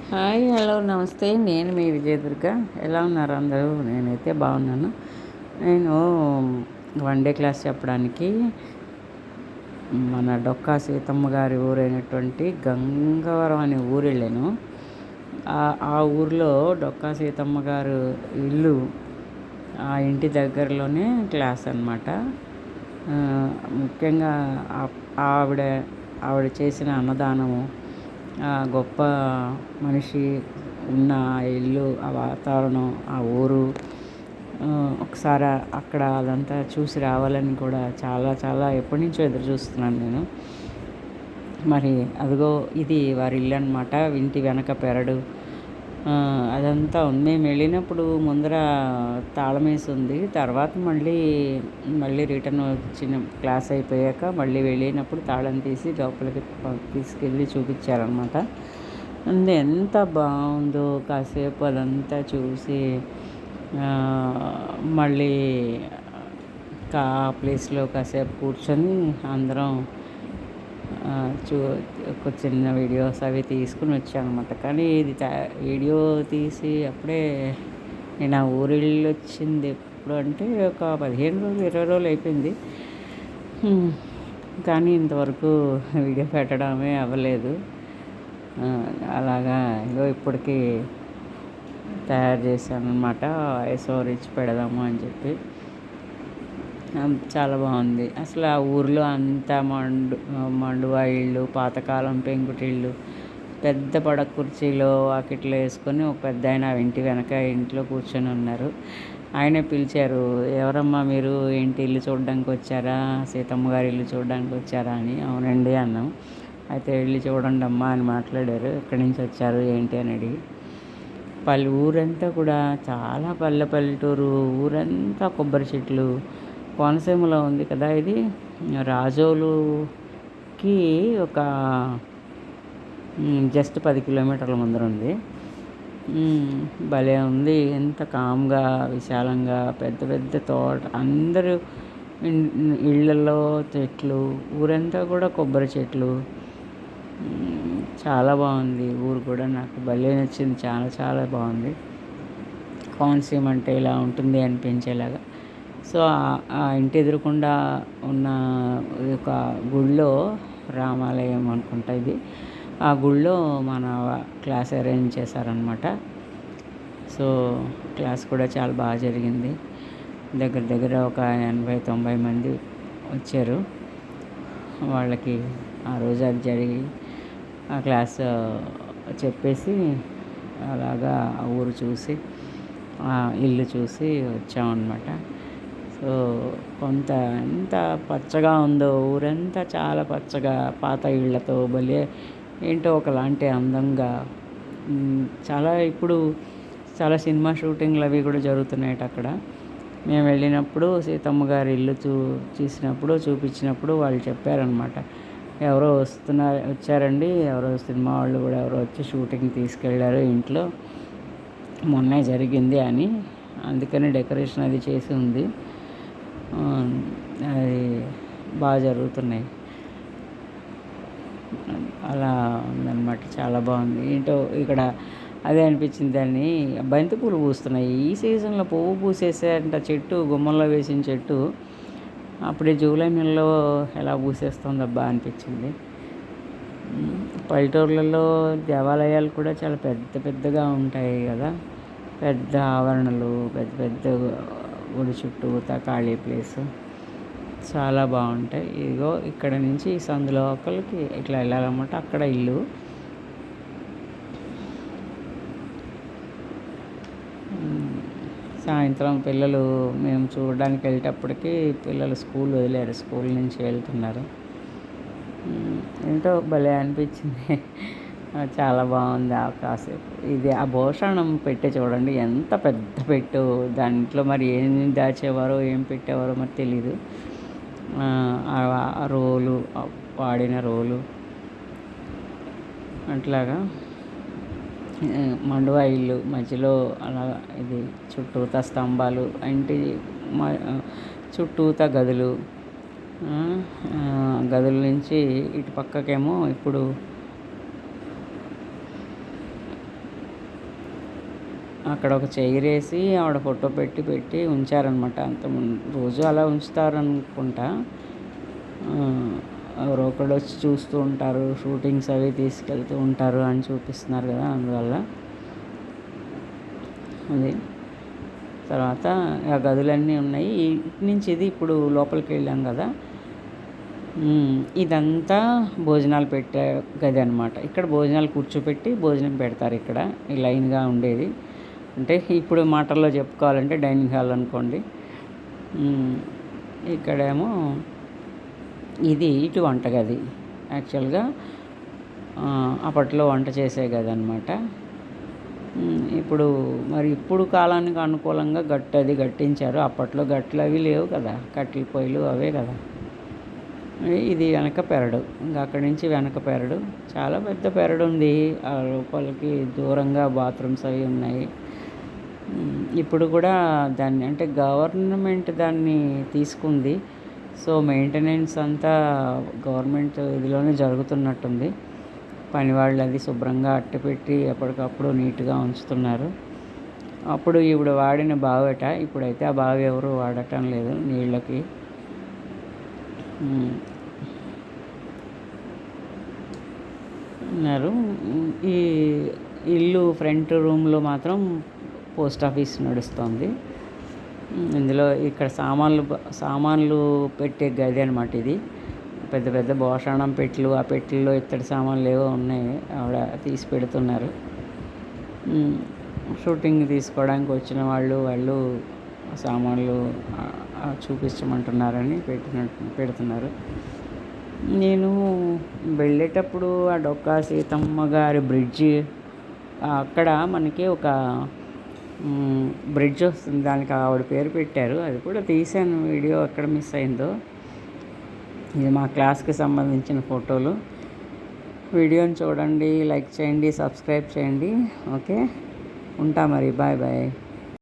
Hi, hello, నమస్తే. నేను మీ విజయదుర్గ. ఎలా ఉన్నారు అందరూ? నేనైతే బాగున్నాను. నేను వన్ డే క్లాస్ చెప్పడానికి మన డొక్కా సీతమ్మ గారి ఊరైనటువంటి గంగవరం అనే ఊరు వెళ్ళాను. ఆ ఊరిలో డొక్కా సీతమ్మ గారు ఇల్లు, ఆ ఇంటి దగ్గరలోనే క్లాస్ అన్నమాట. ముఖ్యంగా ఆవిడ ఆవిడ చేసిన అన్నదానము, గొప్ప మనిషి ఉన్న ఆ ఇల్లు, ఆ వాతావరణం, ఆ ఊరు, ఒకసారి అక్కడ అదంతా చూసి రావాలని కూడా చాలా చాలా ఎప్పటి నుంచో ఎదురు చూస్తున్నాను నేను. మరి అదిగో ఇది వారి ఇల్లు అనమాట. ఇంటి వెనక పెరడు అదంతా ఉంది. మేము వెళ్ళినప్పుడు ముందర తాళం వేసి ఉంది. తర్వాత మళ్ళీ రిటర్న్ వచ్చిన క్లాస్ అయిపోయాక మళ్ళీ వెళ్ళినప్పుడు తాళం తీసి లోపలికి తీసుకెళ్ళి చూపించారనమాట. ఎంత బాగుందో! కాసేపు అదంతా చూసి మళ్ళీ ఆ ప్లేస్లో కాసేపు కూర్చొని అందరం చూ ఒక చిన్న వీడియోస్ అవి తీసుకుని వచ్చామన్నమాట. కానీ ఇది వీడియో తీసి అప్పుడే నేను ఆ ఊరు వెళ్ళి వచ్చింది ఎప్పుడు అంటే ఒక 15 రోజులు 20 రోజులు అయిపోయింది. కానీ ఇంతవరకు వీడియో పెట్టడమే అవ్వలేదు. అలాగా ఏదో ఇప్పటికీ తయారు చేశాను అనమాట. వాయిస్ ఓవర్ ఇచ్చి పెడదాము అని చెప్పి. చాలా బాగుంది. అసలు ఆ ఊరిలో అంతా మండువా ఇళ్ళు, పాతకాలం పెంకుటిళ్ళు, పెద్ద పడక కుర్చీలో వాకిట్లో వేసుకొని ఒక పెద్ద ఆయన ఇంటి వెనక ఇంట్లో కూర్చొని ఉన్నారు. ఆయనే పిలిచారు, ఎవరమ్మా మీరు, ఏంటి ఇల్లు చూడడానికి వచ్చారా, సీతమ్మ గారి ఇల్లు చూడడానికి వచ్చారా అని. అవునండి అన్నాం. అయితే వెళ్ళి చూడండి అమ్మా అని మాట్లాడారు. ఎక్కడి నుంచి వచ్చారు ఏంటి అని అడిగి. ఊరంతా కూడా చాలా పల్లెటూరు, ఊరంతా కొబ్బరి చెట్లు. కోనసీమలో ఉంది కదా ఇది. రాజోలుకి ఒక జస్ట్ 10 కిలోమీటర్ల ముందర ఉంది. భలే ఉంది. ఎంత కామ్గా, విశాలంగా, పెద్ద పెద్ద తోట, అందరూ ఇళ్ళల్లో చెట్లు, ఊరంతా కూడా కొబ్బరి చెట్లు. చాలా బాగుంది ఊరు కూడా. నాకు భలే నచ్చింది. చాలా చాలా బాగుంది. కోనసీమ అంటే ఇలా ఉంటుంది అనిపించేలాగా. సో ఆ ఇంటి ఎదురుకుండా ఉన్న ఒక గుళ్ళో, రామాలయం అనుకుంటా ఇది, ఆ గుళ్ళో మన క్లాస్ అరేంజ్ చేశారనమాట. సో క్లాస్ కూడా చాలా బాగా జరిగింది. దగ్గర దగ్గర ఒక 80-90 మంది వచ్చారు. వాళ్ళకి ఆ రోజు అది జరిగి ఆ క్లాస్ చెప్పేసి అలాగా ఆ ఊరు చూసి ఆ ఇల్లు చూసి వచ్చామన్నమాట. సో ఎంత పచ్చగా ఉందో ఊరంతా, చాలా పచ్చగా, పాత ఇళ్ళతో భలే ఏంటో ఒకలాంటి అందంగా. ఇప్పుడు చాలా సినిమా షూటింగ్లు అవి కూడా జరుగుతున్నాయట అక్కడ. మేము వెళ్ళినప్పుడు సీతమ్మ గారి ఇల్లు చూపించినప్పుడు వాళ్ళు చెప్పారనమాట, ఎవరో వచ్చారండి, ఎవరో సినిమా వాళ్ళు కూడా ఎవరో వచ్చి షూటింగ్ తీసుకెళ్ళారు ఇంట్లో, మొన్నే జరిగింది అని. అందుకని డెకరేషన్ అది చేసి ఉంది. అది బాగా జరుగుతున్నాయి. అలా ఉందన్నమాట. చాలా బాగుంది. ఏంటో ఇక్కడ అదే అనిపించింది. దాన్ని బంతి పూలు పూస్తున్నాయి ఈ సీజన్లో. పువ్వు పూసేసారంట చెట్టు, గుమ్మంలో వేసిన చెట్టు. అప్పుడే జూలై నెలలో ఎలా పూసేస్తుందబ్బా అనిపించింది. పల్లెటూర్లలో దేవాలయాలు కూడా చాలా పెద్ద పెద్దగా ఉంటాయి కదా. పెద్ద ఆవరణలు, పెద్ద పెద్ద గుడి చుట్టూతా ఖాళీ ప్లేసు చాలా బాగుంటాయి. ఇదిగో ఇక్కడ నుంచి సందులోపలికి ఇట్లా వెళ్ళాలన్నమాట. అక్కడ ఇల్లు. సాయంత్రం మేము చూడడానికి వెళ్ళేటప్పటికి పిల్లలు స్కూల్ వదిలేరు, స్కూల్ నుంచి వెళ్తున్నారు. ఏంటో భలే అనిపించింది. చాలా బాగుంది. కాసేపు ఇది ఆ భూషణం పెట్టి చూడండి, ఎంత పెద్ద పెట్టు. దాంట్లో మరి ఏం దాచేవారో ఏం పెట్టేవారో మరి తెలీదు. రోలు, వాడిన రోలు అట్లాగా. మండువా ఇల్లు మధ్యలో అలా, ఇది చుట్టూతా స్తంభాలు, ఇంటి చుట్టూతా గదులు. గదుల నుంచి ఇటు పక్కకేమో ఇప్పుడు అక్కడ ఒక చైర్ వేసి ఆవిడ ఫోటో పెట్టి ఉంచారనమాట. రోజు అలా ఉంచుతారనుకుంటా. ఎవరో ఒకళ్ళు వచ్చి చూస్తూ ఉంటారు, షూటింగ్స్ అవి తీసుకెళ్తూ ఉంటారు అని చూపిస్తున్నారు కదా, అందువల్ల అది. తర్వాత ఆ గదులన్నీ ఉన్నాయి. ఇటు నుంచి ఇది ఇప్పుడు లోపలికి వెళ్ళాం కదా, ఇదంతా భోజనాలు పెట్టే గది అనమాట. ఇక్కడ భోజనాలు కూర్చోపెట్టి భోజనం పెడతారు. ఇక్కడ ఈ లైన్గా ఉండేది అంటే ఇప్పుడు మాటల్లో చెప్పుకోవాలంటే డైనింగ్ హాల్ అనుకోండి. ఇక్కడేమో ఇది ఇటు వంటగది. యాక్చువల్గా అప్పట్లో వంట చేసే గది అనమాట. ఇప్పుడు కాలానికి అనుకూలంగా గట్టు అది కట్టించారు. అప్పట్లో గట్లు అవి లేవు కదా, కట్టెల పొయ్యిలు అవే కదా. ఇది వెనక పెరడు. ఇంకా అక్కడి నుంచి వెనక పెరడు, చాలా పెద్ద పెరడు ఉంది. ఆ లోపలికి దూరంగా బాత్రూమ్స్ అవి ఉన్నాయి. ఇప్పుడు కూడా దాన్ని అంటే గవర్నమెంట్ దాన్ని తీసుకుంది. సో మెయింటెనెన్స్ అంతా గవర్నమెంట్ ఇదిలోనే జరుగుతున్నట్టుంది. పనివాళ్ళు అది శుభ్రంగా అట్టపెట్టి ఎప్పటికప్పుడు నీట్గా ఉంచుతున్నారు. అప్పుడు ఇప్పుడు వాడిన బావట, ఇప్పుడైతే ఆ బావి ఎవరు వాడటం లేదు నీళ్ళకి. ఉన్నారు. ఈ ఇల్లు ఫ్రంట్ రూమ్లో మాత్రం పోస్ట్ ఆఫీస్ నడుస్తుంది. ఇందులో ఇక్కడ సామాన్లు పెట్టే గది అనమాట ఇది. పెద్ద పెద్ద భోషాణం పెట్టెలు, ఆ పెట్టెల్లో ఇత్తడి సామాన్లు ఏవో ఉన్నాయి, ఆవిడ తీసి పెడుతున్నారు. షూటింగ్ తీసుకోవడానికి వచ్చిన వాళ్ళు సామాన్లు చూపించమంటున్నారని పెడుతున్నారు. నేను వెళ్ళేటప్పుడు ఆ డొక్కా సీతమ్మ గారి బ్రిడ్జి అక్కడ మనకి ఒక బ్రిడ్జ్ వస్తుంది, దానికి ఆవిడ పేరు పెట్టారు. అది కూడా తీశాను వీడియో, ఎక్కడ మిస్ అయిందో. ఇది మా క్లాస్కి సంబంధించిన ఫోటోలు. వీడియోని చూడండి, లైక్ చేయండి, సబ్స్క్రైబ్ చేయండి. ఓకే, ఉంటా మరి, బాయ్ బాయ్.